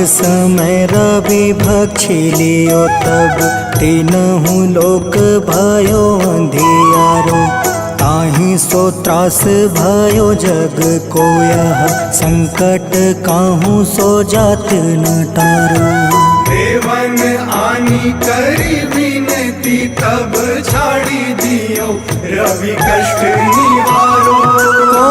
समय रवि भक्षी लियो तब तीनहु लोक भयो अंधियारो। ताहि सो त्रास भयो जग को यह संकट काहू सो जात न टारो। देवन आनी करी विनती तब छाड़ी दियो रवि कष्ट निवारो। को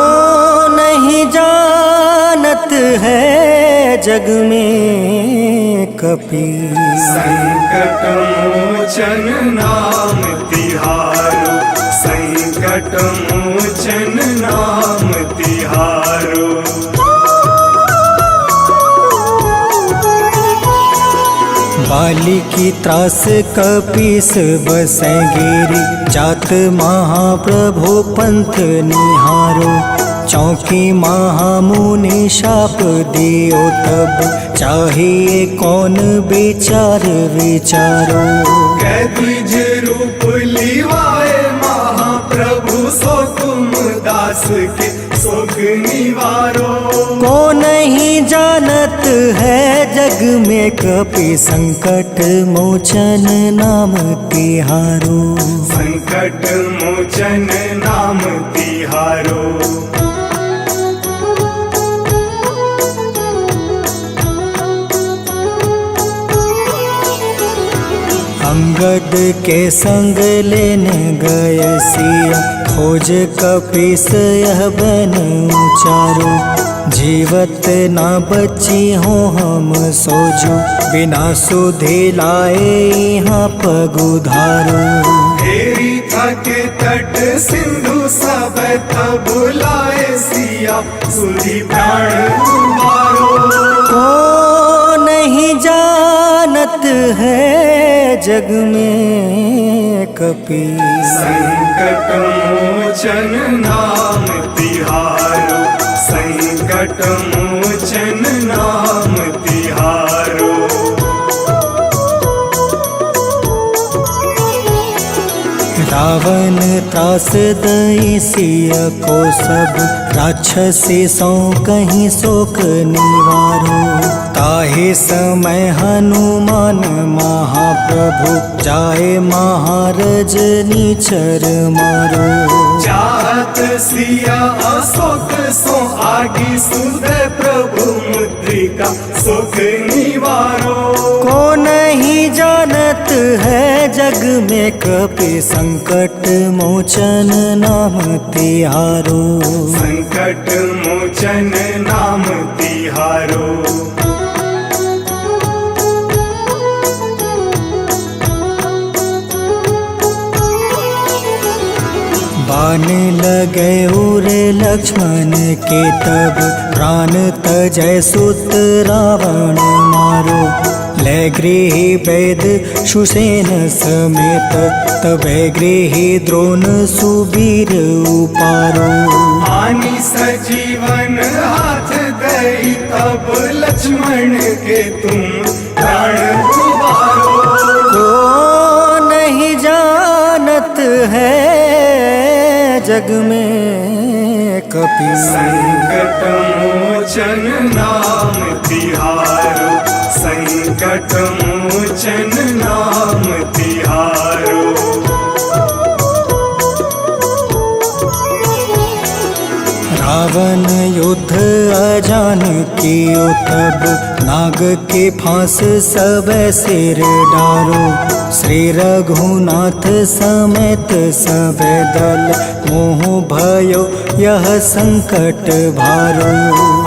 नहीं जानत है जग में कपि संकट मोचन नाम तिहारो। संकट मोचन नाम तिहारो। बाली की त्रास कपीस बसै गिरी। जात महाप्रभु पंथ निहारो। चौकी महामुनि शाप दियो तब चाहिए कौन विचार विचारो। कैदिज रूप लिवाए महाप्रभु सो तुम दास के शोक निवारो। को नहीं जानत है जग में कपि संकट मोचन नाम तिहारो। संकट मोचन नाम तिहारो। अंगद के संग लेने गए सिया। खोज कपीस यह बन उचारो। जीवत ना बची हो हम सोजो। बिना सुधि लाए यहाँ पगुधारो। हेरी थके तट सिंधु सब तब लाए सिया। सुधि प्राण उबारो। को नहीं जानत है जग में कपि संकट मोचन नाम तिहारो। संकट मोचन नाम तिहारो। रावण त्रास दई सिया को सब। राक्षसी सो कहीं शोक निवारो। ताहे समय हनुमान महाप्रभु जाए महारज नीचर मारो। चाहत सिया अशोक सो आगी सुधे प्रभु मुद्रिका शोक निवारो। को नहीं जानत है जग में कपि संकट मोचन नाम तिहारो। संकट मोचन नाम तिहारो। बाण लगे उरे लक्ष्मण के तब प्राण तजय सुत रावण मारो। ले गृह वैद सुसेन समेत तबे गृह द्रोण सुबीर उपारो। आनी सजीवन हाथ दई तब लक्ष्मण के तुम प्राण उबारो। को नहीं जानत है जग में कपि संकट मोचन नाम तिहारो। संकट मोचन नाम तिहारो। रावण युद्ध अजान कियो तब नाग के फांस सब सिर डारो। श्री रघुनाथ समेत सब दल मोह भयो यह संकट भारो।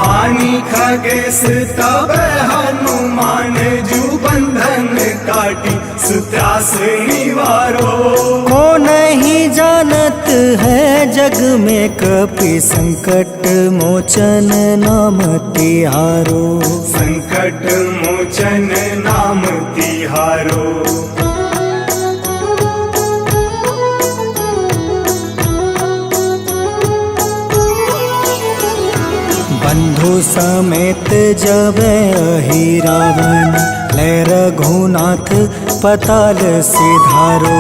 आनी खगेश तब हनुमान जू बंधन काटी सुत्रास निवारो। को नहीं जानत है जग में कपि संकट मोचन नाम तिहारो। संकट मोचन नाम तिहारो। बंधु समेत जब अहि रावण ले रघुनाथ पताल सिधारो।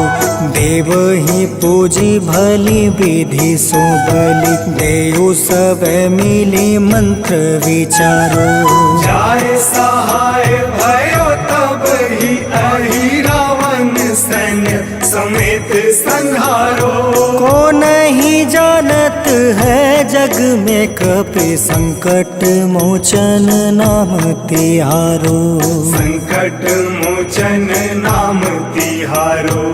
देव ही पूजी भली विधि सो बलि देव सब मिली मंत्र विचारो। जाय सहाय समेत संहारो। को नहीं जानत है जग में कपि संकट मोचन नाम तिहारो। संकट मोचन नाम तिहारो।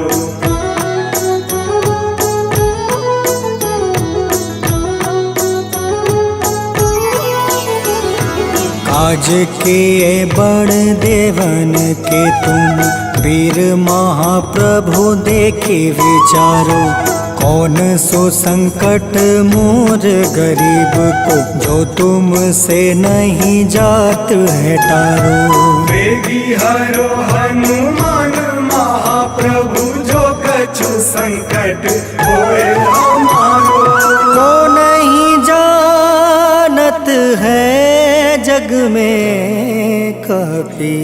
काज किए बड़ देवन के तुम वीर महाप्रभु देखी विचारो। कौन सो संकट मोर गरीब को जो तुमसे नहीं जात है टारो। वेगी हरो हनुमान महाप्रभु जो कछु संकट होए हमारो। को नहीं जानत है जग में कपि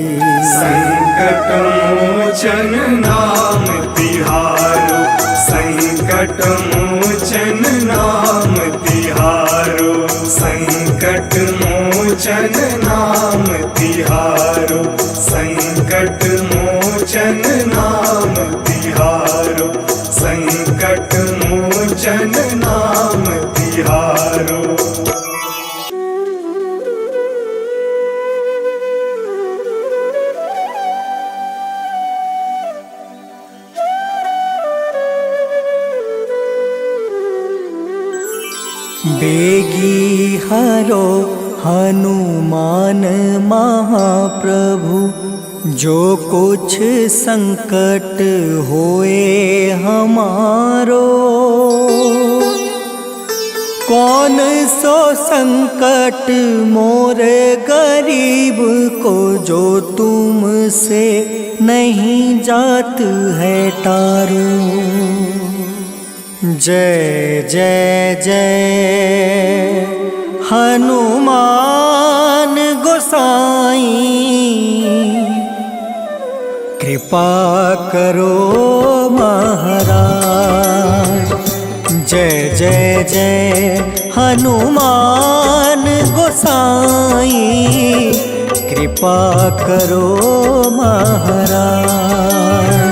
संकट मोचन नाम तिहारो। संकट मोचन नाम तिहारो। संकट मोचन नाम तिहारो। संकट मोचन नाम तिहारो। संकट मोचन नाम तिहारो। बेगी हरो हनुमान महाप्रभु जो कुछ संकट होए हमारो। कौन सो संकट मोर गरीब को जो तुमसे नहीं जात है टारो। जय जय जय हनुमान गोसाई कृपा करो महाराज। जय जय जय हनुमान गोसाई कृपा करो महाराज।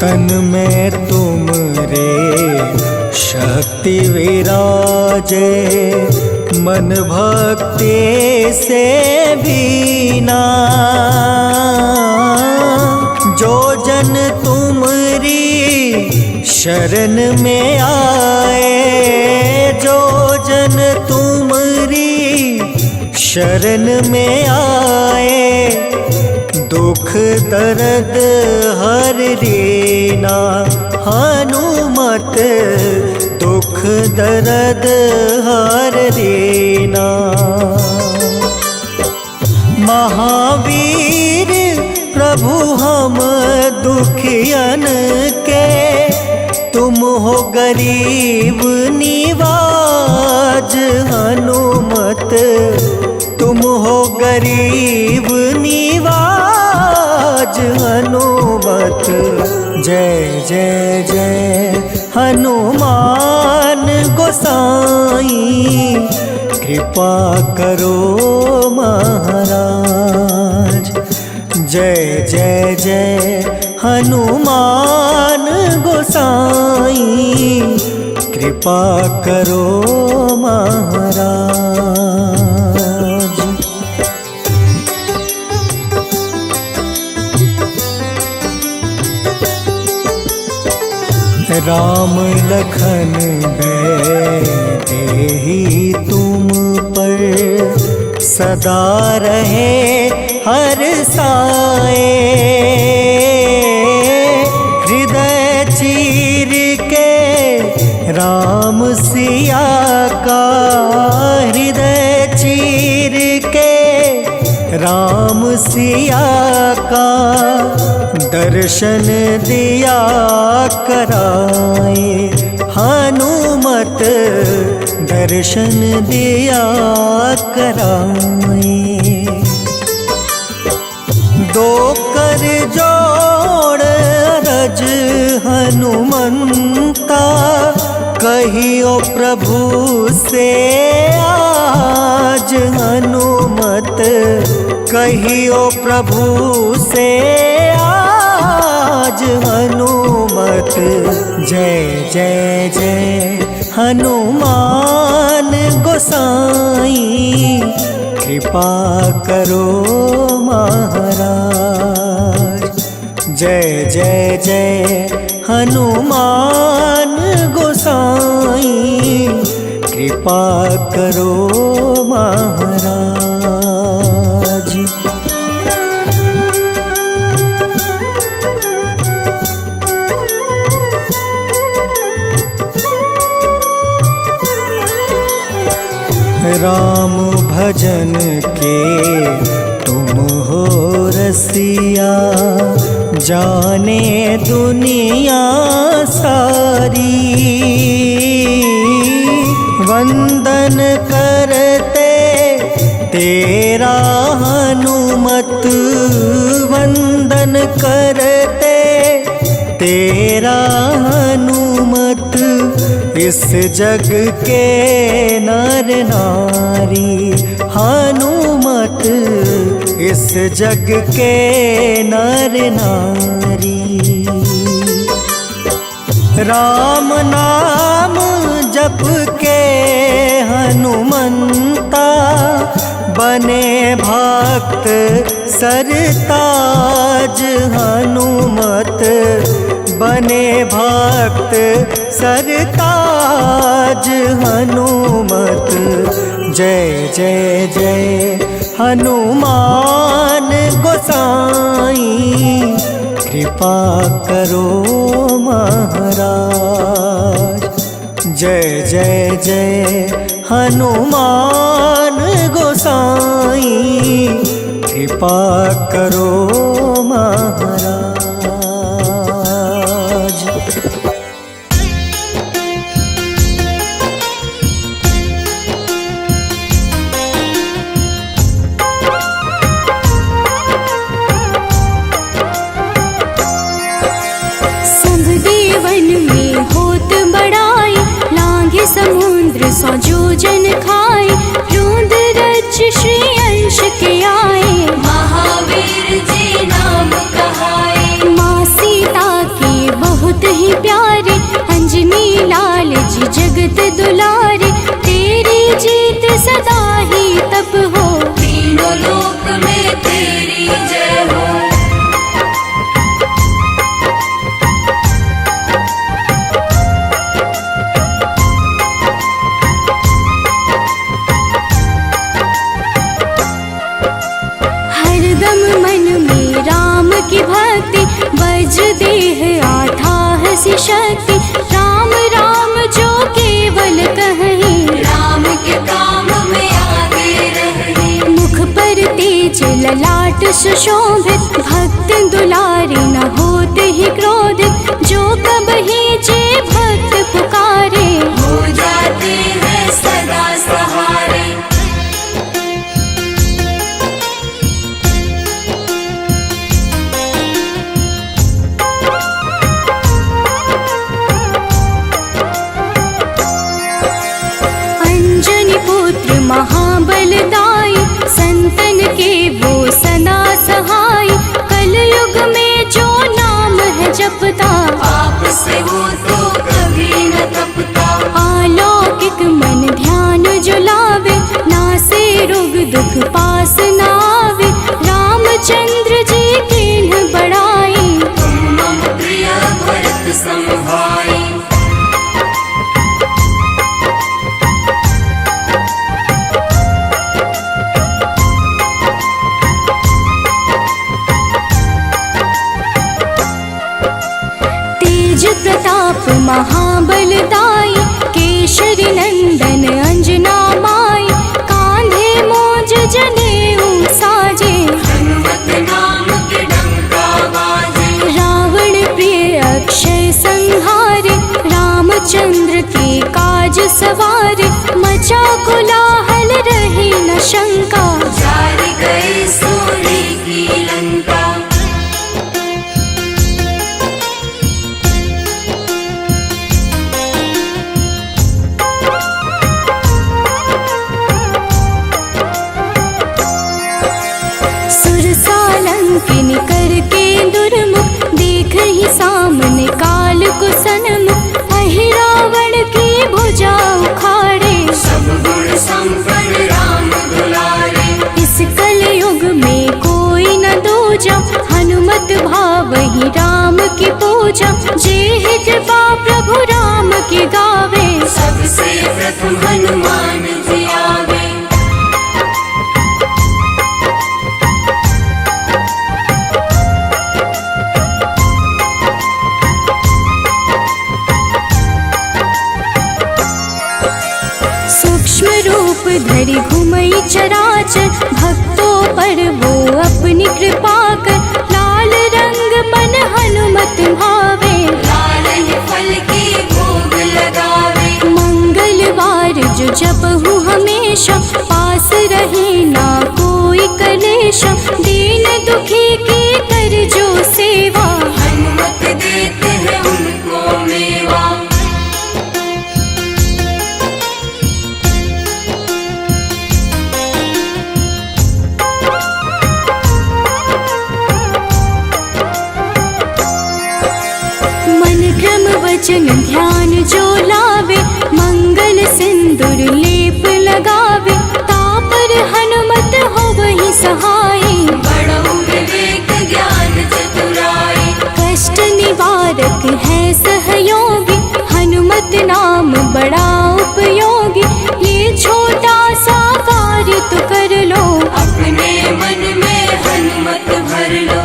तन में तुम रे शक्ति विराजे मन भक्ति से बीना। जो जन तुमरी शरण में आए। जो जन तुमरी शरण में आए दुख दर्द हर लेना। हनुमत दुख दर्द हर लेना। महावीर प्रभु हम दुखियन के तुम हो गरीब निवाज। हनुमत तुम हो गरीब निवाज। हनुमत जय जय जय हनुमान गोसाई कृपा करो महाराज। जय जय जय हनुमान गोसाई कृपा करो महाराज। राम लखन देहि तुम पर सदा रहे हर साए। हृदय चीर के राम सिया का। हृदय चीर के राम सिया का दर्शन दिया कराए। हनुमत दर्शन दिया कराए। दो कर जोड़ अरज हनुमंता कहियो प्रभु से आज हनुमत, कहियो प्रभु से आज हनुमत। जय जय जय हनुमान गोसाई, कृपा करो महाराज। जय जय जय हनुमान गोसाई, कृपा करो महाराज। राम भजन के तुम हो रसिया, जाने दुनिया सारी। वंदन करते तेरा हनुमत, वंदन करते तेरा हनुमत। इस जग के नर नारी हनुमत, इस जग के नर नारी। राम नाम जप के हनुमंता, बने भक्त सरताज हनुमत, बने भक्त सरताज हनुमत। जय जय जय हनुमान गोसाई, कृपा करो महाराज। जय जय जय हनुमान गोसाई, कृपा करो महाराज। समुद्र सौ जोजन खाए, रूंद रच श्री अंश के आए। महावीर जी नाम कहाए, माँ सीता के बहुत ही प्यारे, अंजनी लाल जी जगत दुलारे। तेरी जीत सदा ही तप हो, तीनों लोक में तेरी जय हो। की भक्ति वज्र देह आधाह सी शक्ति, राम राम जो केवल कहें, राम के काम में आगे रहे। मुख पर तेज ललाट सुशोभित, भक्त दुलारे न होते ही क्रोधित। जो कबहि जे भक्त पुकारे, हो जाते हैं सदा सहारे। महाबलदाई, संतन के वो सदा सहाय। कलयुग में जो नाम है जपता, पाप से वो तो कभी न तपता। अलौकिक मन ध्यान जो लावे, नासे रोग दुख पास न आवे। रामचंद्र जी तिन्ह बड़ाई, तुम मम प्रिय भरत सम भाई। प्रताप महाबलदाई, सूक्ष्म रूप धरि घुमई चराचर, भक्तों पर वो अपनी कृपा कर। लाल रंग मन हनुमत भावे, लाल ही फल की भोग लगावे। मंगलवार जो जपहु हमेशा, पास रहे ना कोई कलेश। दीन दुखी की कर जो सेवा, हनुमत देते हैं उनको मेवा। मन क्रम वचन ध्यान जो लावे, मंगल सिंदूर लेप लगावे। तापर हनुमत हो वही सहाय, बड़ो विवेक ज्ञान चतुराई। कष्ट निवारक है सहयोगी, हनुमत नाम बड़ा उपयोगी। ये छोटा सा कार्य तो कर लो, अपने मन में हनुमत भर लो।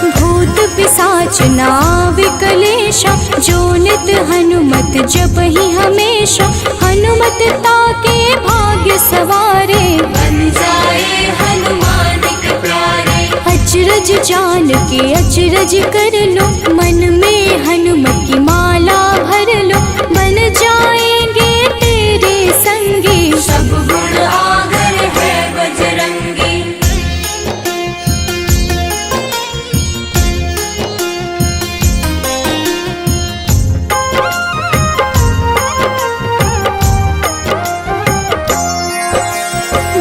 भूत पिशाच नावि कलेशा, जो नित हनुमत जपहि हमेशा। हनुमत ताके भाग्य सवारे, बन जाए हनुमान के प्यारे। अचरज जान के अचरज कर लो, मन में हनुमत की माला भर लो। बन जाएंगे तेरे संगी, सब गुण आगर है बजरंगी।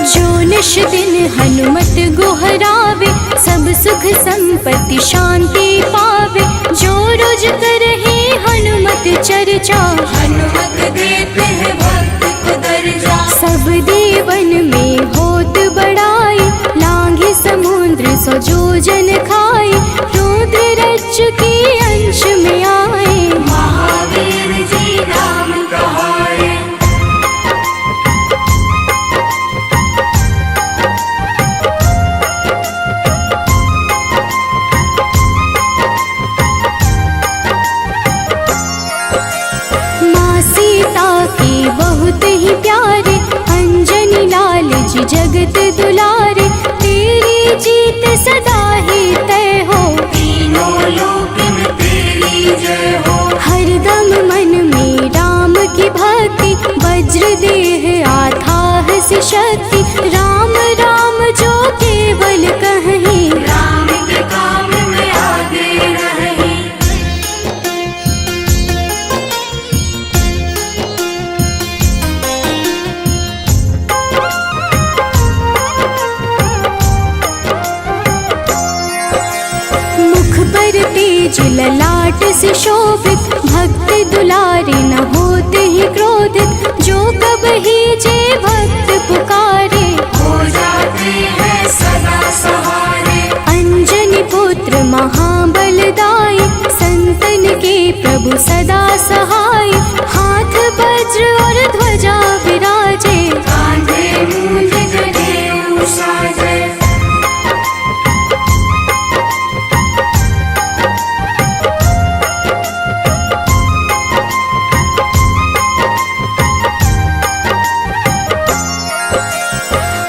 जो निश दिन हनुमत गोहरावे, सब सुख संपत्ति शांति पावे। जो रोज करहे हनुमत चर्चा, हनुमत देते हैं भक्त को दर्जा। सब देवन में होत बड़ाई, लांघे समुद्र सो जोजन खाए। रुद्र रज्जु के अंश में आए, महावीर जी नाम कहाए। माँ सीता के बहुत ही प्यारे, अंजनी लाल जी जगत दुलारे। तेरी जीत सदा ही तय हो, तीनों लोक में तेरी जय हो। हरदम मन में राम की भक्ति, वज्र देह आथाह सी शक्ति। राम राम जो केवल कहीं, राम के काम में आगे रही। मुख पर तेज ललाट से शोभित, भक्त दुलारे न होते ही क्रोधित। जो कब ही जे भक्त पुकारे, हो जाते हैं सदा सहारे। अंजनी पुत्र महाबलदाई, संतन के प्रभु सदा सहाय। हाथ वज्र और ध्वजा विराजे, कांधे मूंज जनेऊ साजे।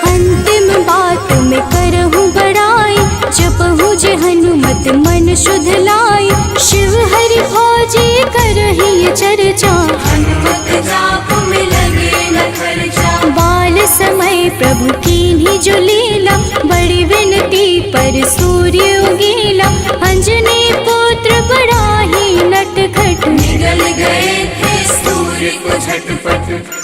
अंतिम बात में करहूँ बड़ाई, जपहु जे हनुमत मन शुद्ध लाई। शिव हरि फौजी करहि ये चर्चा, हनुमत जाप में लगे न खर्चा। बाल समय प्रभु कीन्ही जो लीला, बड़ी विनती पर सूर्य उगीला। अंजनी पुत्र बड़ा ही नटखट, निगल गए थे सूर्य को झटपट।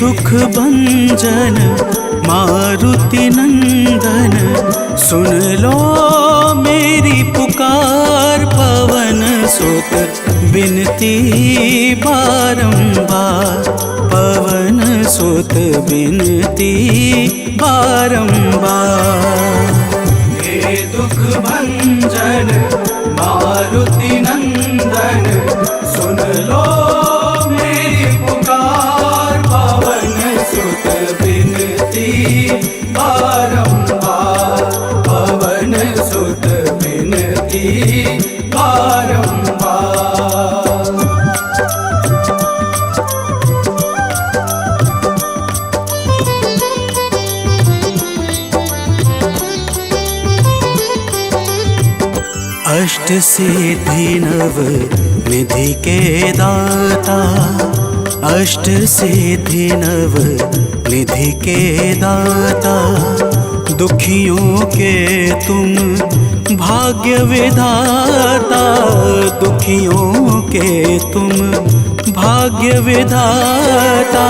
दुख भंजन मारुति नंदन, सुन लो मेरी पुकार। पवन सुत बिनती बारंबार, पवन सुत बिनती बारंबार। हे दुख भंजन मारुति नंदन, सुन लो मेरी पुकार। पवन सुत बिनती बारंबार, पवन सुत बिनती बारंबार। अष्ट सिद्धि नव निधि के दाता, अष्ट सिद्धि नव निधि के दाता। दुखियों के तुम भाग्य विधाता, दुखियों के तुम भाग्य विधाता।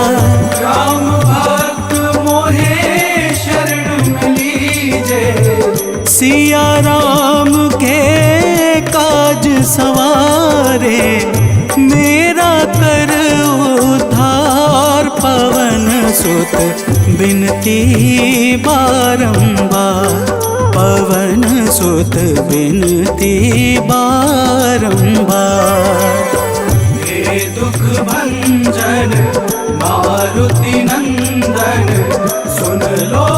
राम भक्त मोहे शरण में लीजे, सिया राम के काज सवारे। मेरा कर उद्धार, पवन सुत बिनती बारंबार, पवन सुत बिनती बारंबार। हे दुख भंजन मारुति नंदन, सुन लो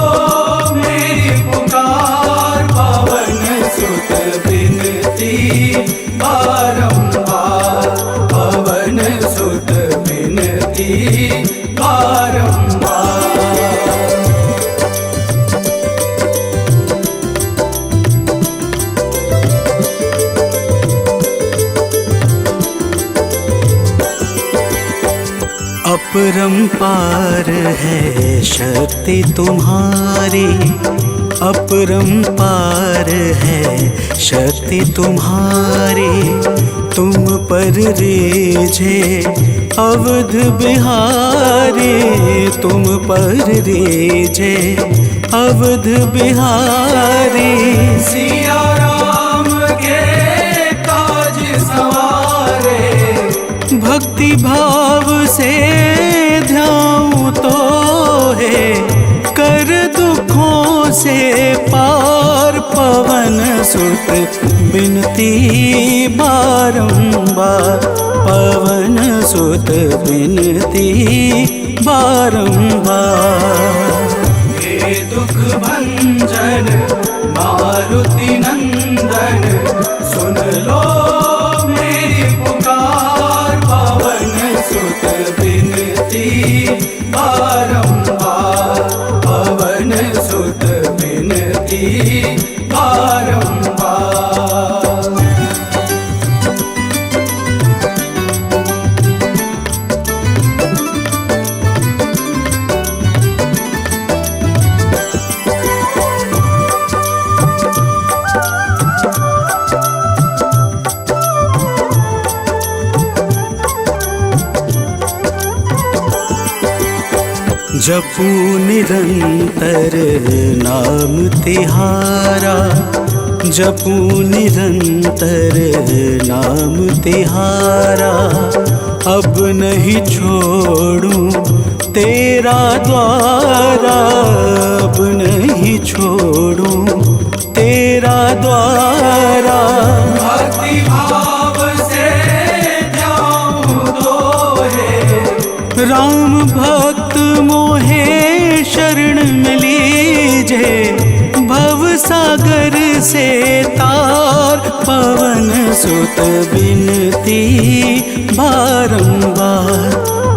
मेरी पुकार। पवन सुत बिनती बारंबार, पवन सुत बिनती बारंबार। अपरंपार है शक्ति तुम्हारी, अपरंपार है शक्ति तुम्हारी। तुम पर रीझे अवध बिहारी, तुम पर रीझे अवध बिहारी। सिया राम के काज सवारे, भक्ति भाव से ध्याऊं तो है कर दुखों से पार। पवन सुत बिनती बारंबार, पवन सुत बिनती बारंबार। हे दुख भंजन मारुति नंदन, सुन लो मेरी पुकार। पवन सुत बिनती बारंबार, पवन सुत बिनती बारंबार। जपू निरंतर नाम तिहारा, जपू निरंतर नाम तिहारा। अब नहीं छोड़ूं तेरा द्वारा, अब नहीं छोड़ूं तेरा द्वारा। भक्ति भाव से ध्याऊं तो है राम भक्त मोहे शरण में लीजे। भव सागर से तार, पवन सुत बिनती बारंबार,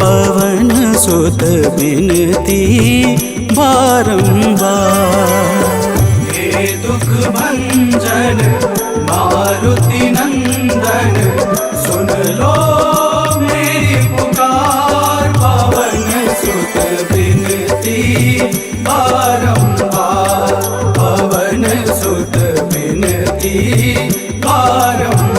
पवन सुत बिनती बारंबार। हे दुख भंजन मारुति नंदन, सुन लो मेरी पुकार। पवन सुत बिनती बारंबार, पवन सुत बिनती बारंबार।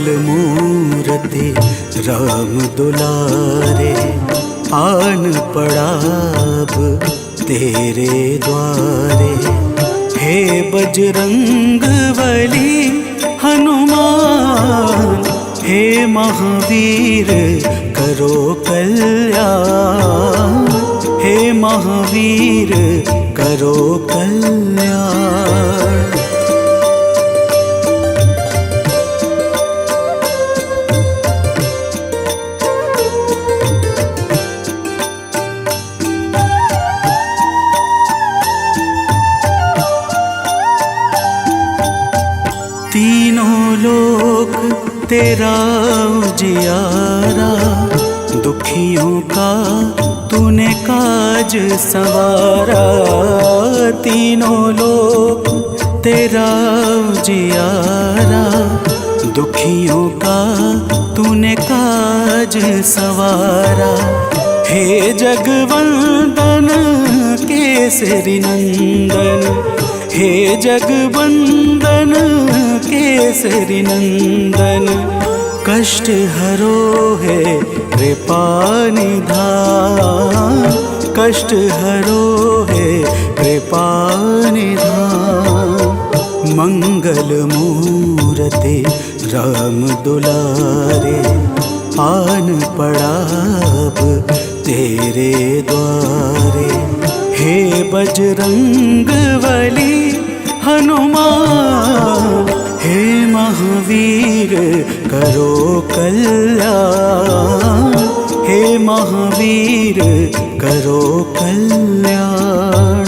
मंगल मूर्ति राम दुलारे, आन पड़ा अब तेरे द्वारे। हे बजरंग बली हनुमान, हे महावीर करो कल्याण, हे महावीर करो कल्याण। तीनों लोक तेरा उजियारा, दुखियों का तूने काज सवारा। तीनों लोक तेरा उजियारा, दुखियों का तूने काज सवारा। हे जगवंदन केसरी नंदन, हे जगवंदन केसरी नंदन। कष्ट हरो है कृपा निधान, कष्ट हरो है कृपा निधान। मंगल मूर्ति राम दुलारे, आन पड़ा अब तेरे द्वारे। हे बजरंग बली हनुमान, हे महावीर करो कल्याण, हे महावीर करो कल्याण।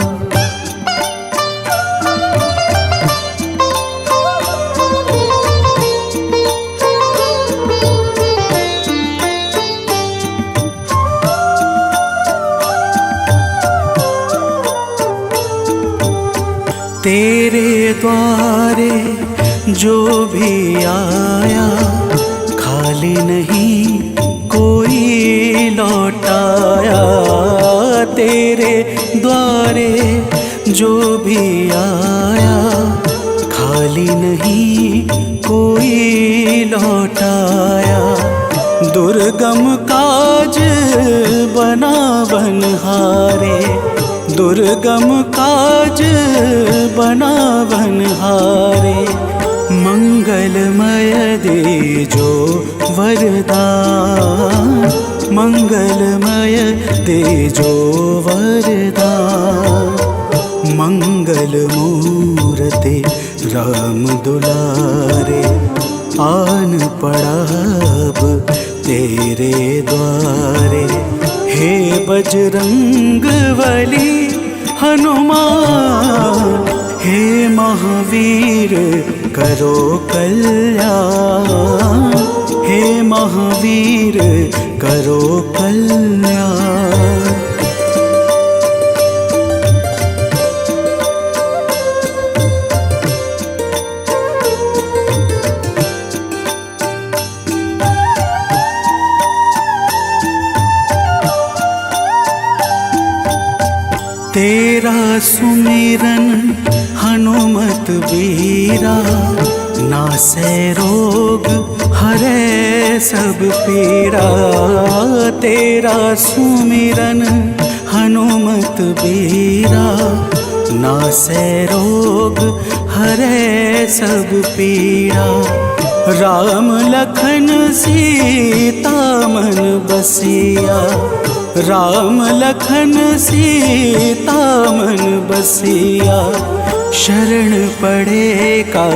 तेरे द्वारे जो भी आया, खाली नहीं कोई लौटाया। तेरे द्वारे जो भी आया, खाली नहीं कोई लौटाया। दुर्गम काज बना बनहारे, दुर्गम काज बना बनहारे। मंगलमय दे जो वरदान, मंगलमय दे जो वरदान। मंगल मूर्ति राम दुलारे, आन पड़ा अब तेरे द्वारे। हे बजरंग बली हनुमान, हे महावीर करो कल्याण, हे महावीर करो कल्याण। तेरा सुमिरन हनुमत बीरा, नासै रोग हरै सब पीड़ा। तेरा सुमिरन हनुमत बीरा, नासै रोग हरै सब पीड़ा। राम लखन सीता मन बसिया, राम लखन सीता मन बसिया। शरण पड़े का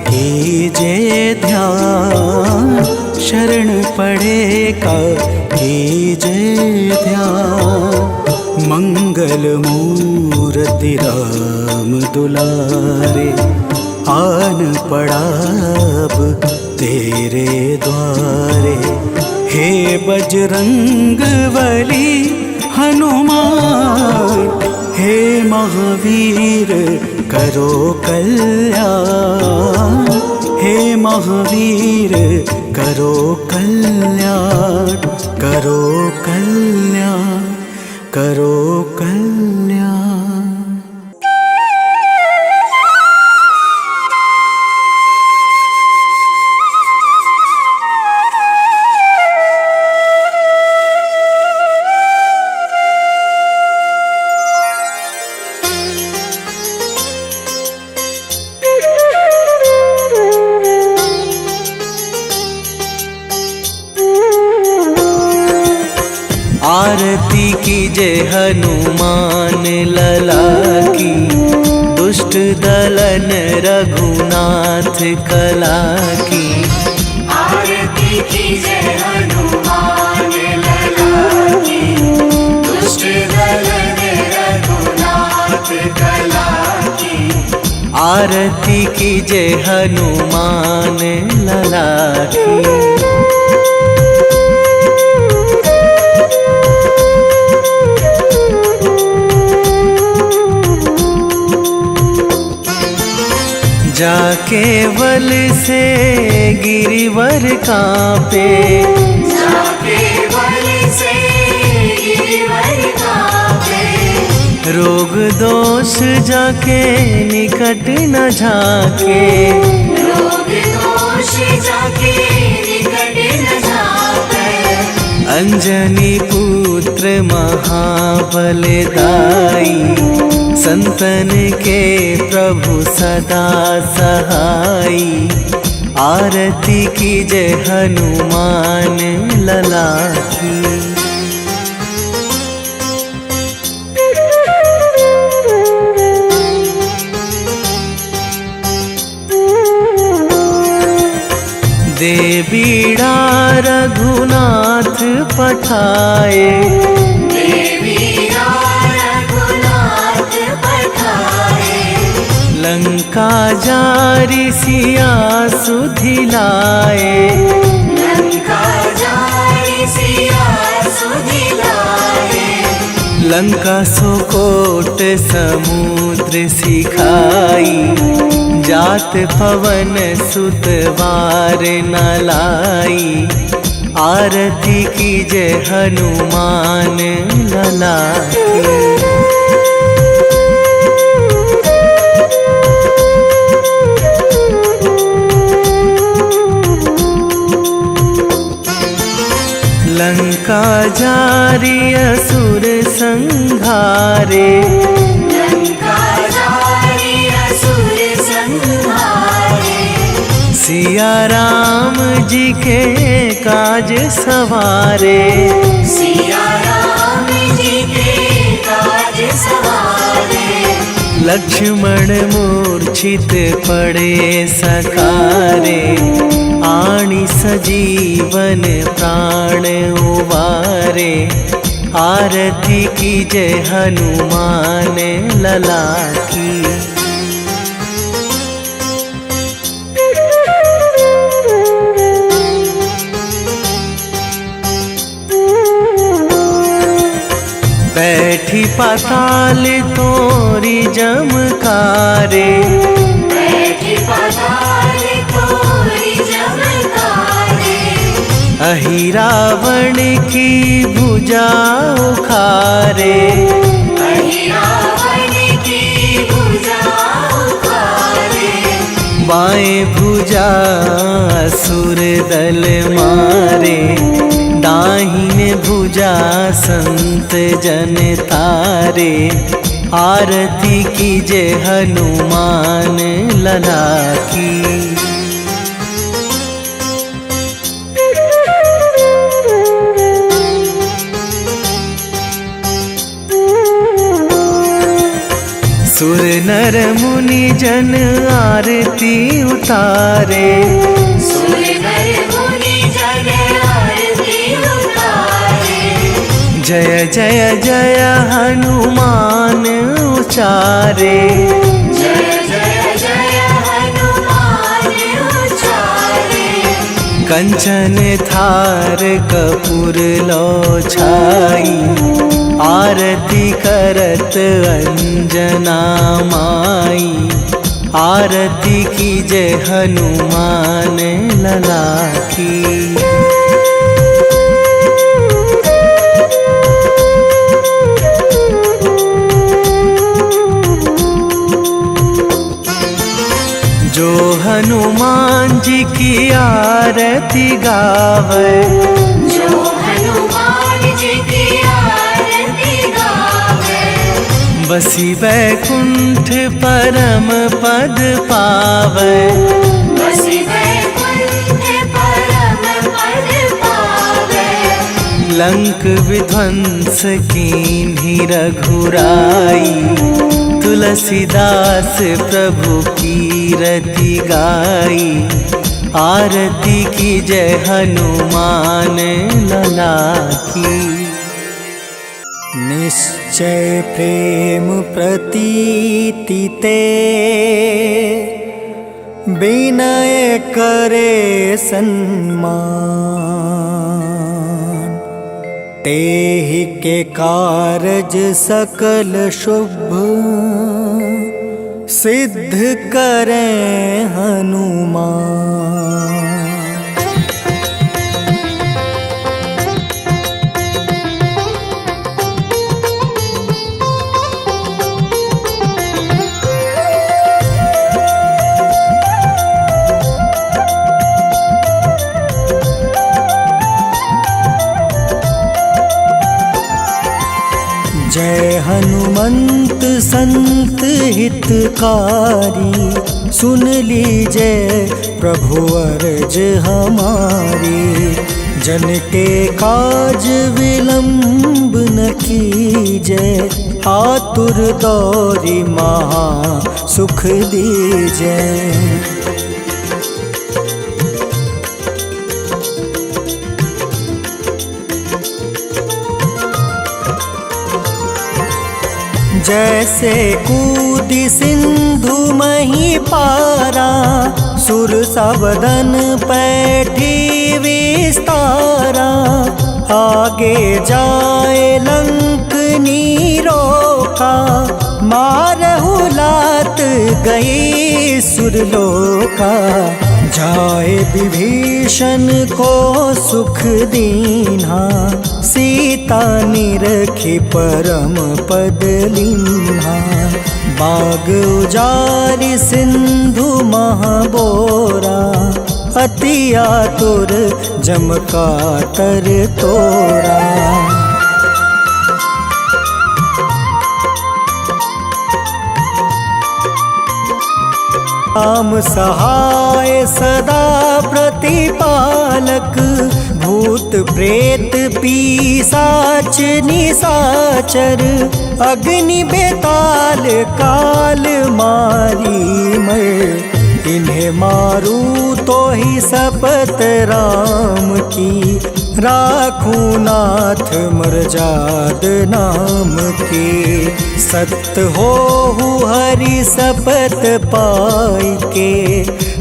कीजे ध्यान, शरण पड़े का कीजे ध्यान। मंगल मूर्ति राम दुलारे, आन पड़ा अब तेरे द्वारे। हे बजरंग बली हनुमान, हे महावीर करो कल्याण, हे महावीर करो कल्याण, करो कल्याण, करो कल्याण। कीजे हनुमान लला की, दुष्ट दलन रघुनाथ कला की। आरती कीजे हनुमान लला की, दुष्ट दलन रघुनाथ कला की। आरती कीजे हनुमान लला की। जाके बल से गिरिवर कांपे, जाके बल से गिरिवर कांपे। रोग दोष जाके निकट न झाके, रोग दोष जाके निकट न झाके। अंजनी पुत्र महाबलदाई, संतन के प्रभु सदा सहाई। आरती कीजे हनुमान लला की। दे बीड़ा रघुनाथ पठाए, लंका जारी सिया सुधिलाए। लंका जारी सिया सुधिलाए। लंका सुकोट समुद्र सिखाई, जात पवन सुत वार न लाई। आरती कीजे हनुमान लला की। लंका जारी असुर संहारे, लंका जारी असुर संहारे। सिया राम जी के काज सवारे, सिया राम जी के काज सवारे। लक्ष्मण मूर्छित पड़े सकारे, आणी सजीवन प्राण उबारे। आरती कीजे हनुमान लला की। बैठी पाताल तोरी जमकारे, बैठी पाताल तोरी जमकारे। अहि रावण की भुजा उखारे, अहि रावण की भुजा उखारे। बाएं भुजा असुर दल मारे, दाहिने भुजा संत जन तारे। आरती कीजे हनुमान लला की। सुर नर मुनि जन आरती उतारे, सुर नर मुनि जन आरती उतारे। जय जय जय हनुमान उचारे, जय जय जय हनुमान उचारे। कंचन थार कपूर लो छाई, आरती करत अंजना माई। आरती कीजे हनुमान लला की। जो हनुमान जी की आरती गावे, जो हनुमान जी की आरती गावे। बसी बैकुंठ परम पद पावे, बसी बैकुंठ परम पद पावे। लंक विध्वंस कीन्ही रघुराई, तुलसीदास प्रभु कीरति गाई। आरती की जय हनुमान लला की। निश्चय प्रेम प्रतीति ते, विनय करे सन्मान। तेहि के कारज सकल शुभ, सिद्ध करें हनुमान। जय हनुमंत संत हितकारी, सुन लीजय प्रभु अर्ज हमारी। जन के काज विलंब न कीजय, आतुर दौरी महा सुख दीजय। जैसे कूदी सिंधु मही पारा, सुरसा बदन पैठी विस्तारा। आगे जाए लंक नीरोका, मारहु लात गई सुरलोका। जाए विभीषण को सुख दीन्हा, सीता निरखी परम पद लीन्हा। बाग उजारि सिंधु महाबोरा, अति आतुर जम कातर तोरा। राम सहाय सदा प्रतिपालक, भूत प्रेत पिशाच निशाचर। अग्नि बेताल काल मारी मर, इन्हें मारू तो ही सपत राम की। राखूं नाथ मर्जाद नाम की। सत्य हो हरि सपत पाई के,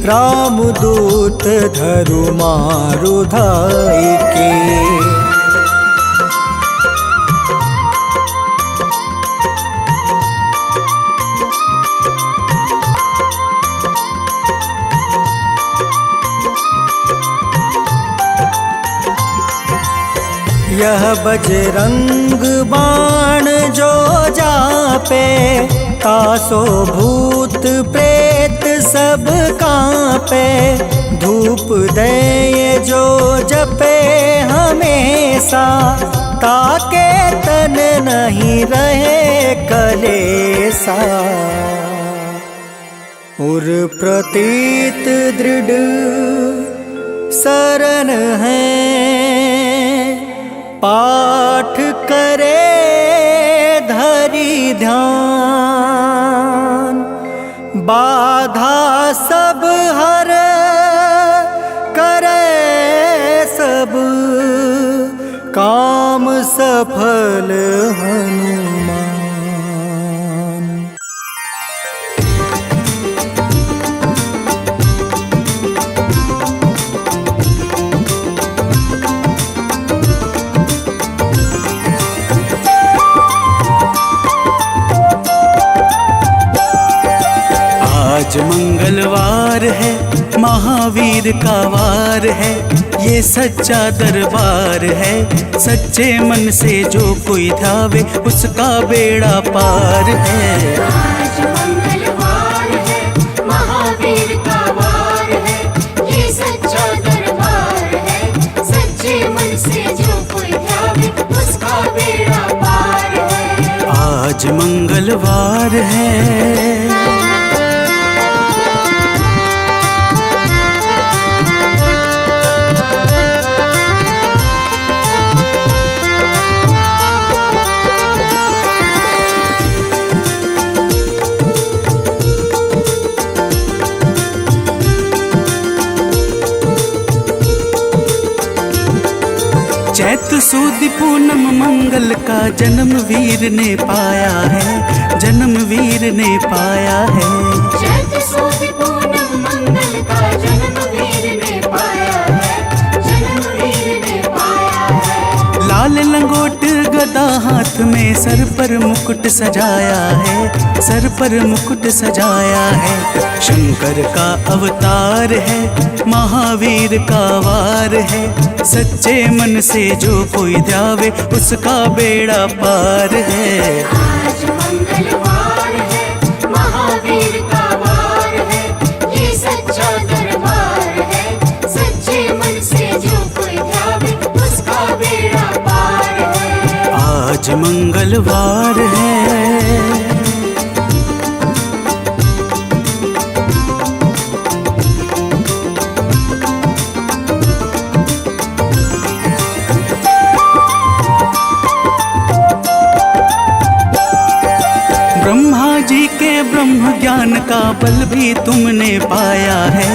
राम दूत धरु मारु धाई के। यह बजरंग बाण जो जापे, तासो भूत प्रेत सब कांपे। धूप दे जो जपे हमेशा, ताके तन नहीं रहे कलेसा। उर प्रतीत दृढ़ शरण है, पाठ करे धरि ध्यान। बाधा सब हर करे सब, काम सफल हनुमान। आज मंगलवार है, महावीर का वार है। ये सच्चा दरबार है, सच्चे मन से जो कोई ध्यावे उसका बेड़ा पार है। आज मंगलवार है, महावीर का वार है। ये सच्चा दरबार है, सच्चे मन से जो कोई ध्यावे उसका बेड़ा पार है। आज मंगलवार है। सुदी पूनम मंगल का जन्म वीर ने पाया है, जन्म वीर ने पाया है। चैत सुद पूनम मंगल का जन्म वीर ने पाया है, जन्म वीर ने पाया है। लाल लंगोट गदा हाथ में, सर पर मुकुट सजाया है, सर पर मुकुट सजाया है। शंकर का अवतार है, महावीर का वार है। सच्चे मन से जो कोई ध्यावे उसका बेड़ा पार है। आज मंगलवार है, महावीर का वार है, ये सच्चा दरबार है। सच्चे मन से जो कोई ध्यावे उसका बेड़ा पार है। आज मंगलवार है। ब्रह्मा जी के ब्रह्म ज्ञान का बल भी तुमने पाया है,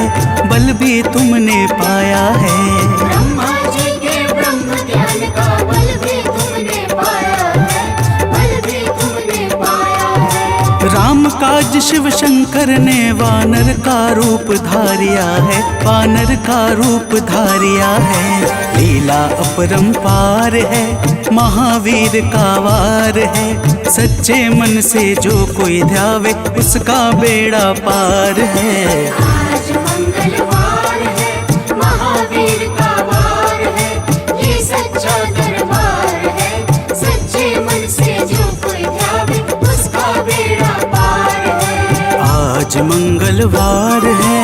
बल भी तुमने पाया है। ब्रह्मा जी के ब्रह्म ज्ञान का बल भी तुमने पाया है, बल भी तुमने पाया है। राम काज शिव शंकर ने वानर का रूप धारिया है, वानर का रूप धारिया है। लीला अपरंपार है, महावीर का वार है। सच्चे मन से जो कोई ध्यावे उसका बेड़ा पार है। आज मंगलवार है, महावीर का वार है, ये सच्चा दरबार है। सच्चे मन से जो कोई ध्यावे उसका बेड़ा पार है। आज मंगलवार है।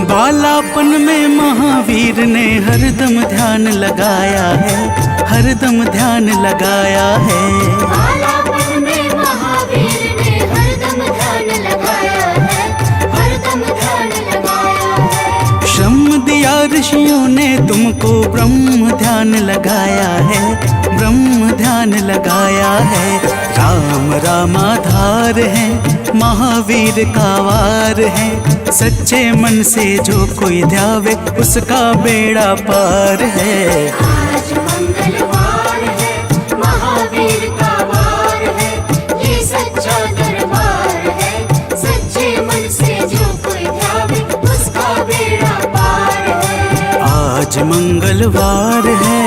बालापन में महावीर ने हरदम ध्यान लगाया है, हरदम ध्यान लगाया है। बालापन में महावीर ने हरदम ध्यान लगाया है, हरदम ध्यान लगाया है। श्रम दिया ऋषियों ने तुमको, ब्रह्म ध्यान लगाया है, ब्रह्म ध्यान लगाया है। राम रामाधार है, महावीर का वार है। सच्चे मन से जो कोई ध्यावे उसका बेड़ा पार है। आज मंगलवार है, महावीर का वार है, ये सच्चा दरबार है। सच्चे मन से जो कोई ध्यावे उसका बेड़ा पार है। आज मंगलवार है।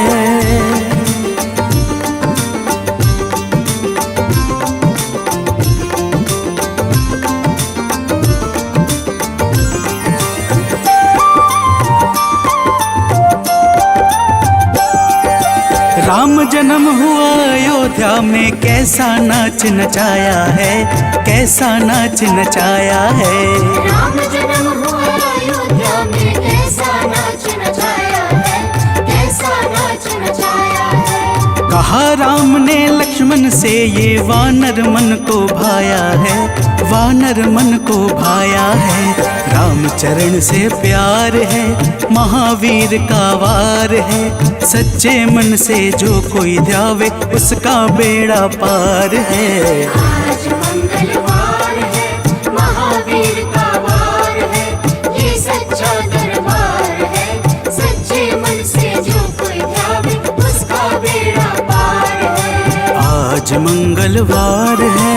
राम जन्म हुआ अयोध्या में, कैसा नाच नचाया है, कैसा नाच नचाया है। राम जन्म हुआ अयोध्या में, कैसा नाच नचाया है, कैसा नाच नचाया है। कहा राम ने लक्ष्मण से, ये वानर मन को भाया है, वानर मन को भाया है। राम चरण से प्यार है, महावीर का वार है। सच्चे मन से जो कोई ध्यावे उसका बेड़ा पार है। आज मंगलवार है, महावीर का वार है, ये सच्चा दरबार है। सच्चे मन से जो कोई ध्यावे उसका बेड़ा पार है। आज मंगलवार है।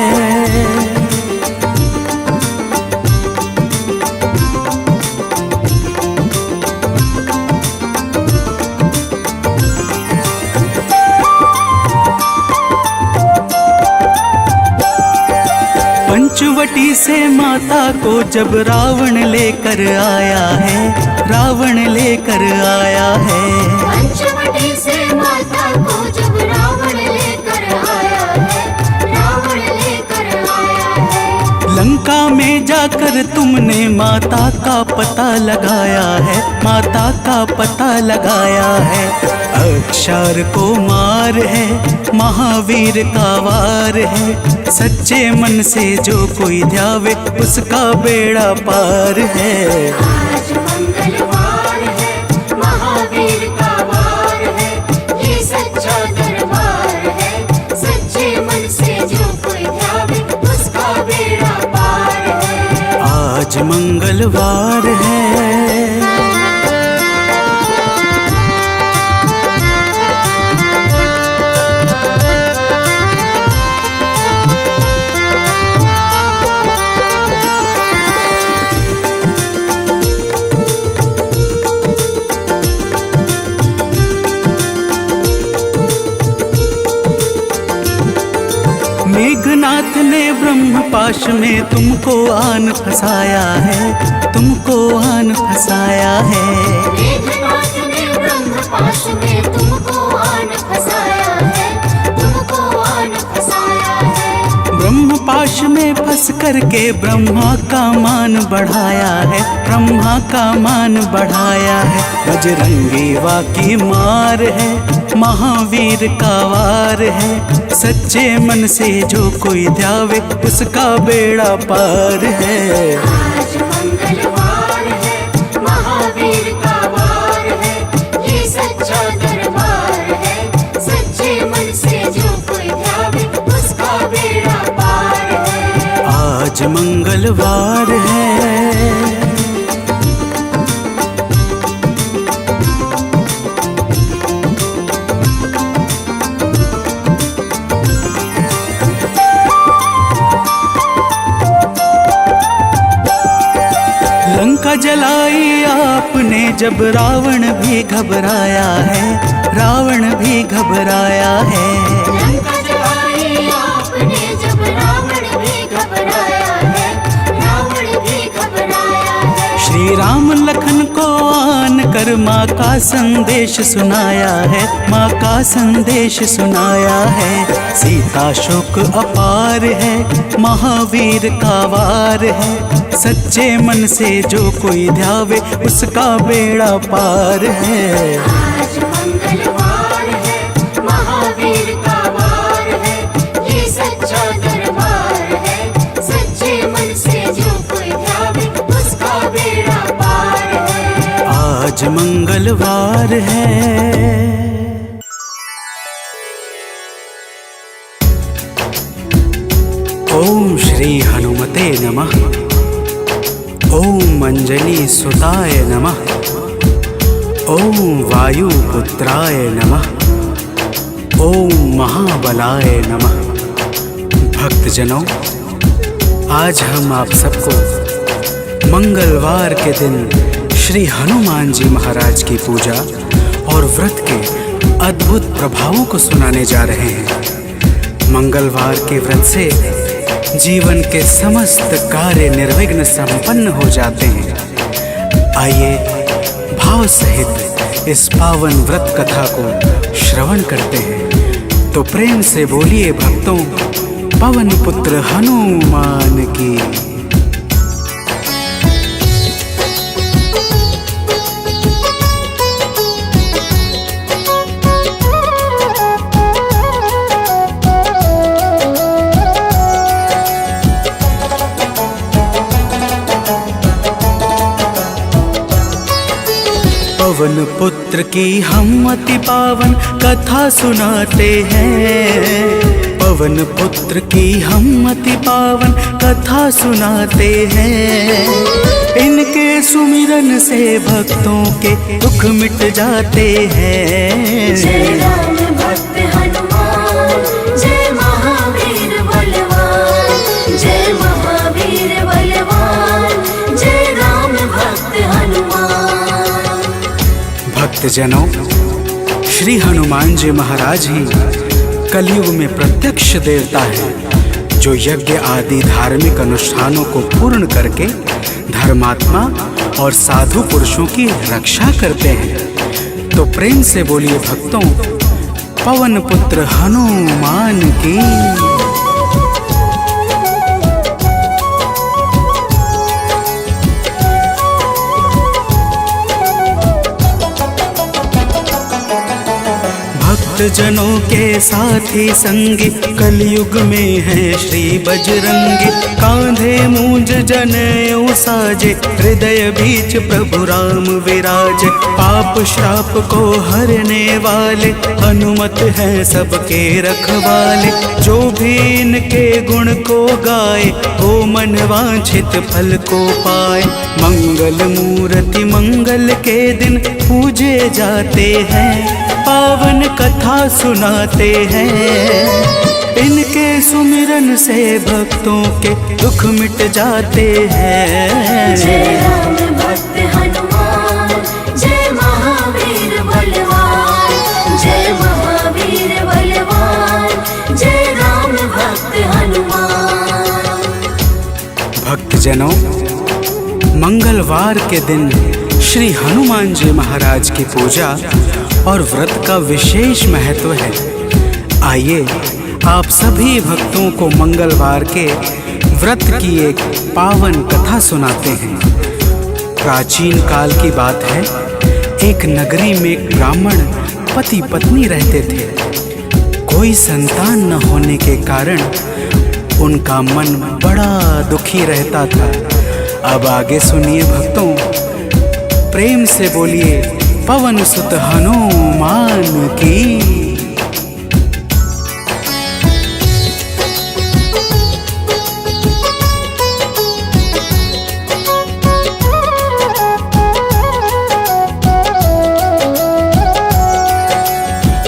पंचवटी से माता को जब रावण लेकर आया है, रावण लेकर आया है। पंचवटी से माता को जब रावण लेकर आया है, रावण लेकर आया है। लंका में जाकर तुमने माता का पता लगाया है, माता का पता लगाया है। अक्षर को मार है, महावीर का वार है। सच्चे मन से जो कोई ध्यावे उसका बेड़ा पार है। आज मंगलवार है, महावीर का वार है, ये सच्चा दरबार है। सच्चे मन से जो कोई ध्यावे उसका बेड़ा पार है। आज मंगलवार है। मेघनाथ ने ब्रह्म पाश में तुमको आन फंसाया है, तुमको आन फंसाया है। मेघनाथ ने ब्रह्म पाश में तुमको आन फंसाया है, तुमको आन फंसाया है। ब्रह्म पाश में फंस करके ब्रह्मा का मान बढ़ाया है, ब्रह्मा का मान बढ़ाया है। बजरंगी वाकी मार है, महावीर का वार है। सच्चे मन से जो कोई ध्यावे उसका बेड़ा पार है। आज मंगलवार है, महावीर का वार है, ये सच्चा दरबार है। सच्चे मन से जो कोई ध्यावे उसका बेड़ा पार है। आज मंगलवार है। लंका जलाई आपने जब रावण भी घबराया है, रावण भी घबराया है। लंका जलाई आपने जब रावण भी घबराया है, रावण भी घबराया है। श्री राम लखन को आन कर माँ का संदेश सुनाया है, माँ का संदेश सुनाया है। सीता शोक अपार है, महावीर का वार है। सच्चे मन से जो कोई ध्यावे उसका बेड़ा पार है। आज मंगलवार है, महावीर का वार है, ये सच्चा दरबार है। सच्चे मन से जो कोई ध्यावे उसका बेड़ा पार है। आज मंगलवार है। ओम श्री हनुमते नमः। ओम अंजनी सुताय नमः। ओम वायुपुत्राय नमः। ओम महाबलाय नमः। भक्तजनों, आज हम आप सबको मंगलवार के दिन श्री हनुमान जी महाराज की पूजा और व्रत के अद्भुत प्रभावों को सुनाने जा रहे हैं। मंगलवार के व्रत से जीवन के समस्त कार्य निर्विघ्न संपन्न हो जाते हैं। आइए भाव सहित इस पावन व्रत कथा को श्रवण करते हैं। तो प्रेम से बोलिए भक्तों, पवन पुत्र हनुमान की। पवन पुत्र की हम अति पावन कथा सुनाते हैं। पवन पुत्र की हम अति पावन कथा सुनाते हैं। इनके सुमिरन से भक्तों के दुख मिट जाते हैं। जय राम भक्त हनुमान, जय महावीर बलवान, जय महावीर बलवान, जय राम भक्त हनुमान। भक्तजनों, श्री हनुमान जी महाराज ही कलयुग में प्रत्यक्ष देवता है, जो यज्ञ आदि धार्मिक अनुष्ठानों को पूर्ण करके धर्मात्मा और साधु पुरुषों की रक्षा करते हैं। तो प्रेम से बोलिए भक्तों, पवन पुत्र हनुमान की। जनों के साथी संगी कलयुग में है श्री बजरंगी। कांधे मूंज जनेऊ साजे हृदय बीच प्रभु राम विराजे। पाप श्राप को हरने वाले हनुमत है सबके रखवाले। जो भी इनके गुण को गाए वो मन वांछित फल को पाए। मंगल मूर्ति मंगल के दिन पूजे जाते हैं, पावन कथा सुनाते हैं। इनके सुमिरन से भक्तों के दुख मिट जाते हैं। जय राम भक्त हनुमान, जय महावीर बलवान, जय महावीर बलवान, जय राम भक्त हनुमान। भक्तजनों, मंगलवार के दिन श्री हनुमान जी महाराज की पूजा और व्रत का विशेष महत्व है। आइए आप सभी भक्तों को मंगलवार के व्रत की एक पावन कथा सुनाते हैं। प्राचीन काल की बात है, एक नगरी में एक ब्राह्मण पति पत्नी रहते थे। कोई संतान न होने के कारण उनका मन बड़ा दुखी रहता था। अब आगे सुनिए भक्तों, प्रेम से बोलिए पवन सुत हनुमान की।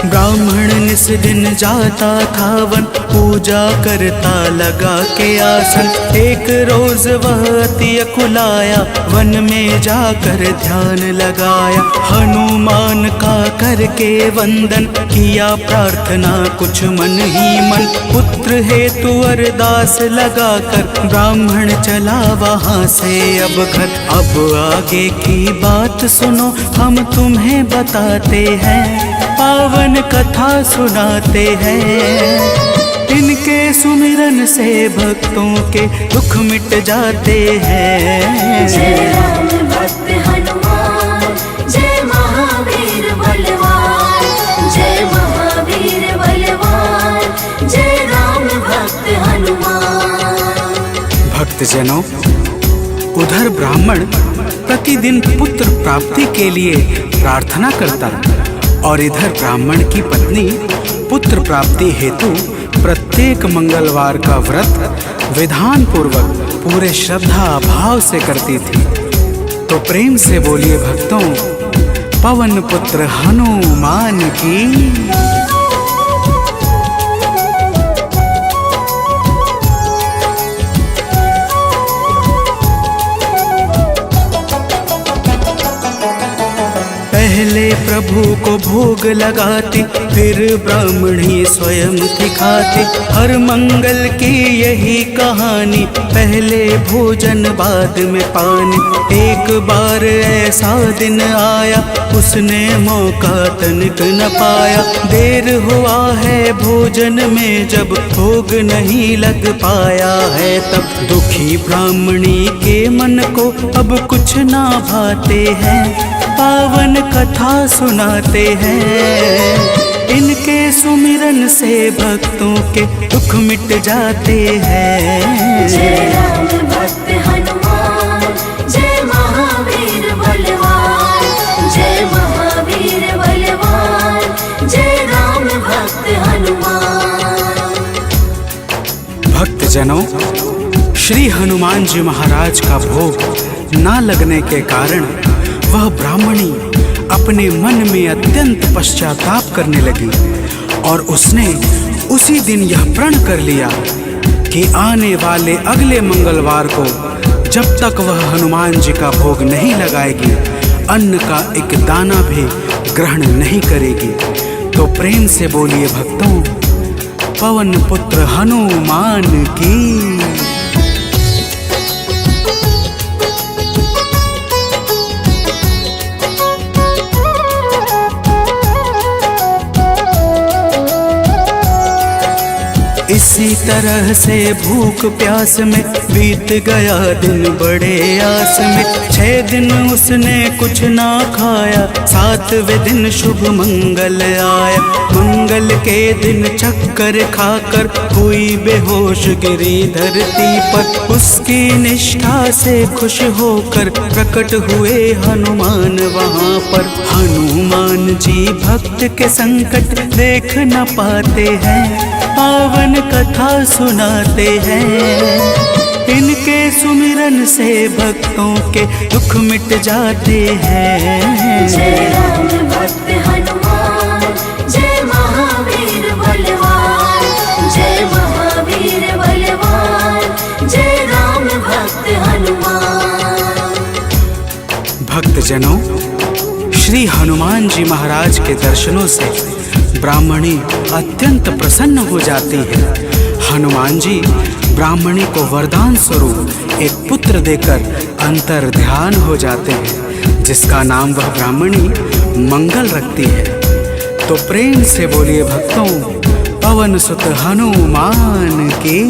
ब्राह्मण निस दिन जाता था वन, पूजा करता लगा के आसन। एक रोज वह अति अकुलाया, वन में जाकर ध्यान लगाया। हनुमान का करके वंदन किया प्रार्थना कुछ मन ही मन। पुत्र हेतु अरदास लगाकर ब्राह्मण चला वहाँ से अब घर। अब आगे की बात सुनो, हम तुम्हें बताते हैं, पावन कथा सुनाते हैं। इनके सुमिरन से भक्तों के दुख मिट जाते हैं। जय राम भक्त हनुमान, जय महावीर बलवान, जय महावीर बलवान, जय राम भक्त हनुमान। भक्तजनों, उधर ब्राह्मण प्रतिदिन पुत्र प्राप्ति के लिए प्रार्थना करता और इधर ब्राह्मण की पत्नी पुत्र प्राप्ति हेतु प्रत्येक मंगलवार का व्रत विधान पूर्वक पूरे श्रद्धा भाव से करती थी। तो प्रेम से बोलिए भक्तों, पवन पुत्र हनुमान की। पहले प्रभु को भोग लगाती, फिर ब्राह्मणी स्वयं थी खाती। हर मंगल की यही कहानी, पहले भोजन बाद में पानी। एक बार ऐसा दिन आया, उसने मौका तनिक न पाया। देर हुआ है भोजन में, जब भोग नहीं लग पाया है तब। दुखी ब्राह्मणी के मन को अब कुछ ना भाते हैं, पावन कथा सुनाते हैं। इनके सुमिरन से भक्तों के दुख मिट जाते हैं। जय राम भक्त हनुमान, जय महावीर बलवान, जय महावीर बलवान, जय राम भक्त हनुमान। भक्तजनों, श्री हनुमान जी महाराज का भोग ना लगने के कारण वह ब्राह्मणी अपने मन में अत्यंत पश्चाताप करने लगी और उसने उसी दिन यह प्रण कर लिया कि आने वाले अगले मंगलवार को जब तक वह हनुमान जी का भोग नहीं लगाएगी, अन्न का एक दाना भी ग्रहण नहीं करेगी। तो प्रेम से बोलिए भक्तों, पवन पुत्र हनुमान की। इसी तरह से भूख प्यास में बीत गया दिन बड़े आस में। 6 दिन उसने कुछ ना खाया, 7वें दिन शुभ मंगल आया। मंगल के दिन चक्कर खाकर हुई बेहोश गिरी धरती पर। उसकी निष्ठा से खुश होकर प्रकट हुए हनुमान वहाँ पर। हनुमान जी भक्त के संकट देख न पाते हैं, पावन कथा सुनाते हैं। इनके सुमिरन से भक्तों के दुख मिट जाते हैं। जय राम भक्त हनुमान, जय महावीर बलवान, जय महावीर बलवान, जय राम भक्त हनुमान। भक्तजनों, श्री हनुमान जी महाराज के दर्शनों से ब्राह्मणी अत्यंत प्रसन्न हो जाती है। हनुमान जी ब्राह्मणी को वरदान स्वरूप एक पुत्र देकर अंतर ध्यान हो जाते हैं, जिसका नाम वह ब्राह्मणी मंगल रखती है। तो प्रेम से बोलिए भक्तों, पवन सुत हनुमान की।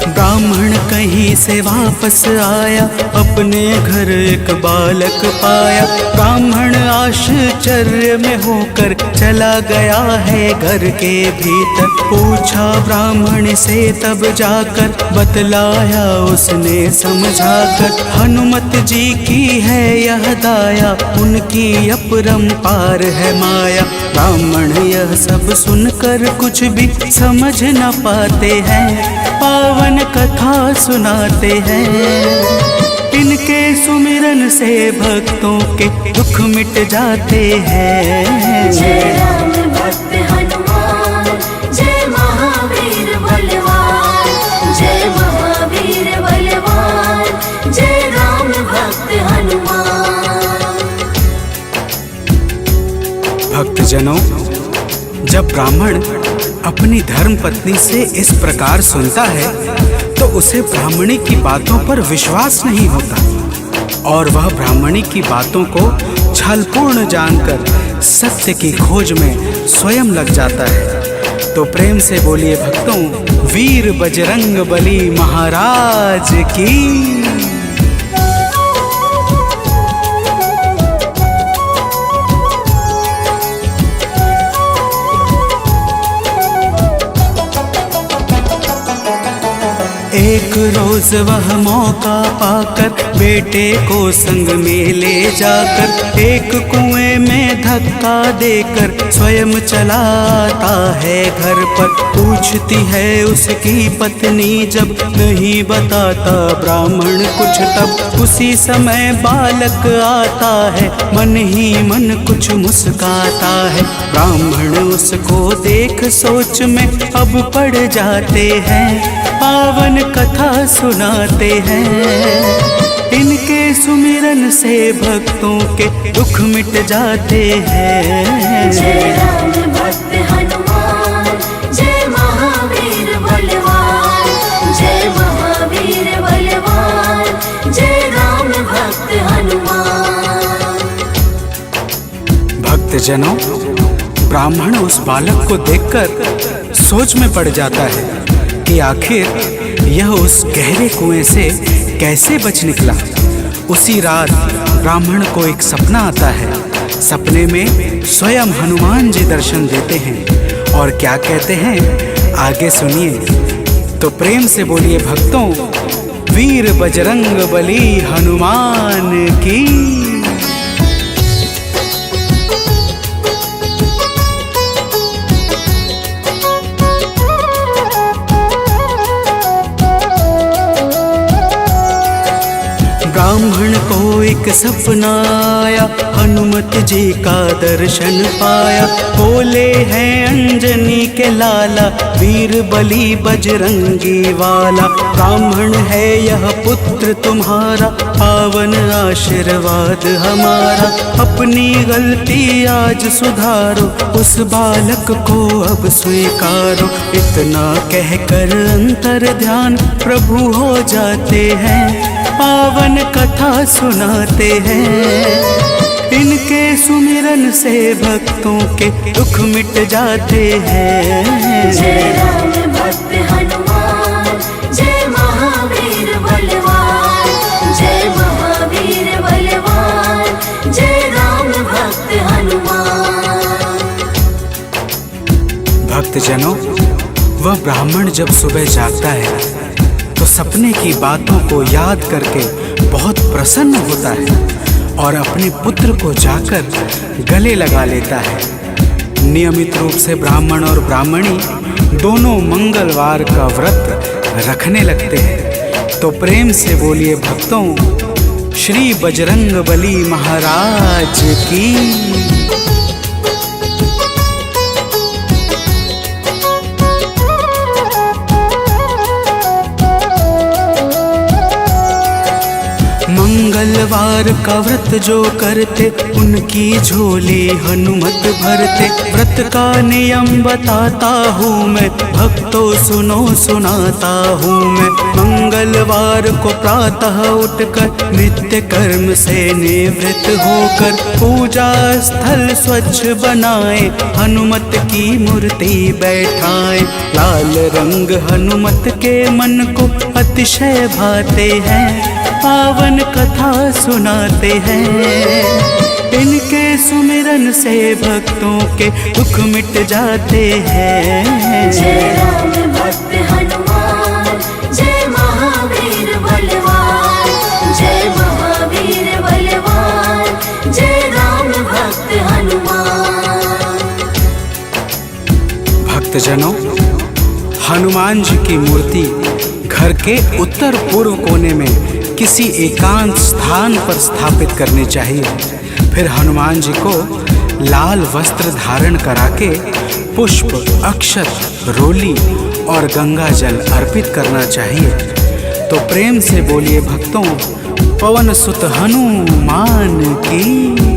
ब्राह्मण कहीं से वापस आया, अपने घर एक बालक पाया। ब्राह्मण आश्चर्य में होकर चला गया है घर के भीतर। पूछा ब्राह्मण से तब जाकर, बतलाया उसने समझाकर। हनुमत जी की है यह दाया, उनकी अपरंपार है माया। ब्राह्मण यह सब सुनकर कुछ भी समझ न पाते हैं, पावन कथा सुनाते हैं। इनके सुमिरन से भक्तों के दुख मिट जाते हैं। जय राम भक्त हनुमान, जय महावीर बलवान, जय महावीर बलवान, जय राम भक्त हनुमान। भक्तजनों, जब ब्राह्मण अपनी धर्म पत्नी से इस प्रकार सुनता है तो उसे ब्राह्मणी की बातों पर विश्वास नहीं होता और वह ब्राह्मणी की बातों को छलपूर्ण जानकर सत्य की खोज में स्वयं लग जाता है। तो प्रेम से बोलिए भक्तों, वीर बजरंग बली महाराज की। एक रोज वह मौका पाकर बेटे को संग में ले जाकर एक कुएं में धक्का देकर स्वयं चलाता है घर पर। पूछती है उसकी पत्नी जब, नहीं बताता ब्राह्मण कुछ तब। उसी समय बालक आता है, मन ही मन कुछ मुस्काता है। ब्राह्मण उसको देख सोच में अब पड़ जाते हैं, पावन कथा सुनाते हैं। इनके सुमिरन से भक्तों के दुख मिट जाते हैं। जय राम भक्त हनुमान, जय महावीर बलवान, जय महावीर बलवान, जय राम भक्त हनुमान। भक्तजनों, ब्राह्मण उस बालक को देखकर सोच में पड़ जाता है कि आखिर यह उस गहरे कुएं से कैसे बच निकला। उसी रात ब्राह्मण को एक सपना आता है। सपने में स्वयं हनुमान जी दर्शन देते हैं और क्या कहते हैं आगे सुनिए। तो प्रेम से बोलिए भक्तों, वीर बजरंग बली हनुमान की। ब्राह्मण को एक सपना आया, हनुमत जी का दर्शन पाया। बोले हैं अंजनी के लाला, वीर बली बजरंगी वाला। ब्राह्मण है यह पुत्र तुम्हारा, पावन आशीर्वाद हमारा। अपनी गलती आज सुधारो, उस बालक को अब स्वीकारो। इतना कहकर अंतर ध्यान प्रभु हो जाते हैं, पावन कथा सुनाते हैं। इनके सुमिरन से भक्तों के दुख मिट जाते हैं। जय राम भक्तजनों, वह ब्राह्मण जब सुबह जागता है तो सपने की बातों को याद करके बहुत प्रसन्न होता है और अपने पुत्र को जाकर गले लगा लेता है। नियमित रूप से ब्राह्मण और ब्राह्मणी दोनों मंगलवार का व्रत रखने लगते हैं। तो प्रेम से बोलिए भक्तों, श्री बजरंगबली महाराज की। मंगलवार का व्रत जो करते उनकी झोली हनुमत भरते। व्रत का नियम बताता हूँ मैं, भक्तों सुनो सुनाता हूँ मैं। मंगलवार को प्रातः उठकर नित्य कर्म से निवृत्त होकर पूजा स्थल स्वच्छ बनाए, हनुमत की मूर्ति बैठाए। लाल रंग हनुमत के मन को अतिशय भाते हैं, पावन कथा सुनाते हैं। इनके सुमिरन से भक्तों के दुख मिट जाते हैं। जय राम भक्त हनुमान, जय महावीर बलवान, जय महावीर बलवान, जय राम भक्त हनुमान। भक्तजनों, हनुमान जी की मूर्ति घर के उत्तर पूर्व कोने में किसी एकांत स्थान पर स्थापित करनी चाहिए। फिर हनुमान जी को लाल वस्त्र धारण करा के पुष्प, अक्षत, रोली और गंगा जल अर्पित करना चाहिए। तो प्रेम से बोलिए भक्तों, पवन सुत हनुमान की।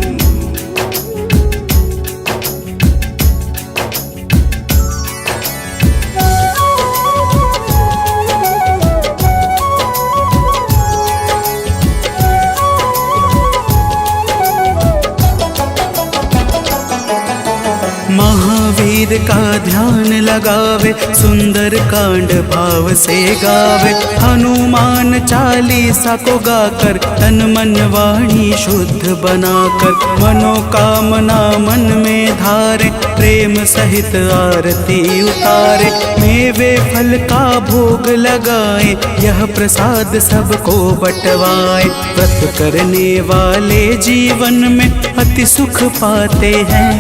महावीर का ध्यान लगावे, सुंदर कांड भाव से गावे। हनुमान चालीसा को गाकर तन मन वाणी शुद्ध बनाकर, मनोकामना मन में धारे, प्रेम सहित आरती उतारे। मेवे फल का भोग लगाए, यह प्रसाद सबको बंटवाए। व्रत करने वाले जीवन में अति सुख पाते हैं,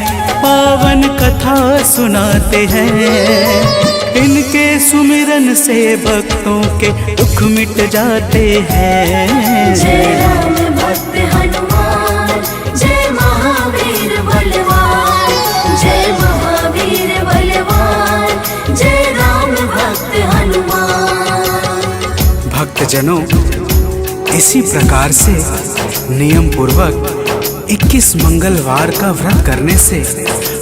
पावन कथा सुनाते हैं। इनके सुमिरन से भक्तों के दुख मिट जाते हैं। जय राम भक्त हनुमान, जय महावीर बलवान, जय महावीर बलवान, जय राम भक्त हनुमान। भक्तजनों, इसी प्रकार से नियम पूर्वक 21 मंगलवार का व्रत करने से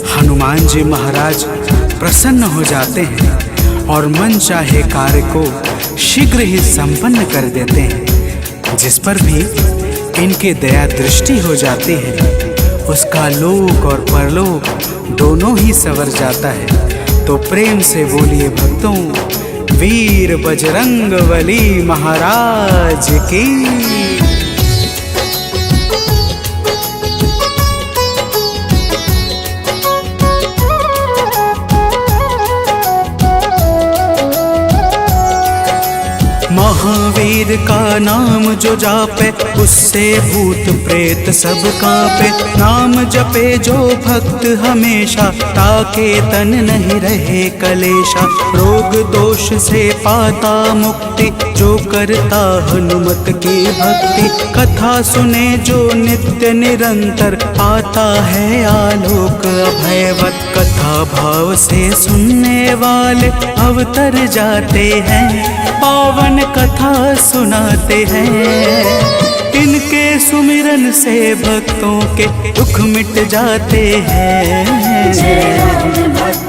हनुमान जी महाराज प्रसन्न हो जाते हैं और मन चाहे कार्य को शीघ्र ही संपन्न कर देते हैं। जिस पर भी इनके दया दृष्टि हो जाती है, उसका लोक और परलोक दोनों ही संवर जाता है। तो प्रेम से बोलिए भक्तों, वीर बजरंगबली महाराज की। महावीर का नाम जो जापे, उससे भूत प्रेत सब कांपे। नाम जपे जो भक्त हमेशा, ताके तन नहीं रहे कलेशा। रोग दोष से पाता मुक्ति, जो करता हनुमत की भक्ति। कथा सुने जो नित्य निरंतर, आता है आलोक अभयवत। कथा भाव से सुनने वाले अवतर जाते हैं, पावन कथा सुनाते हैं। इनके सुमिरन से भक्तों के दुख मिट जाते हैं। जय राम भक्त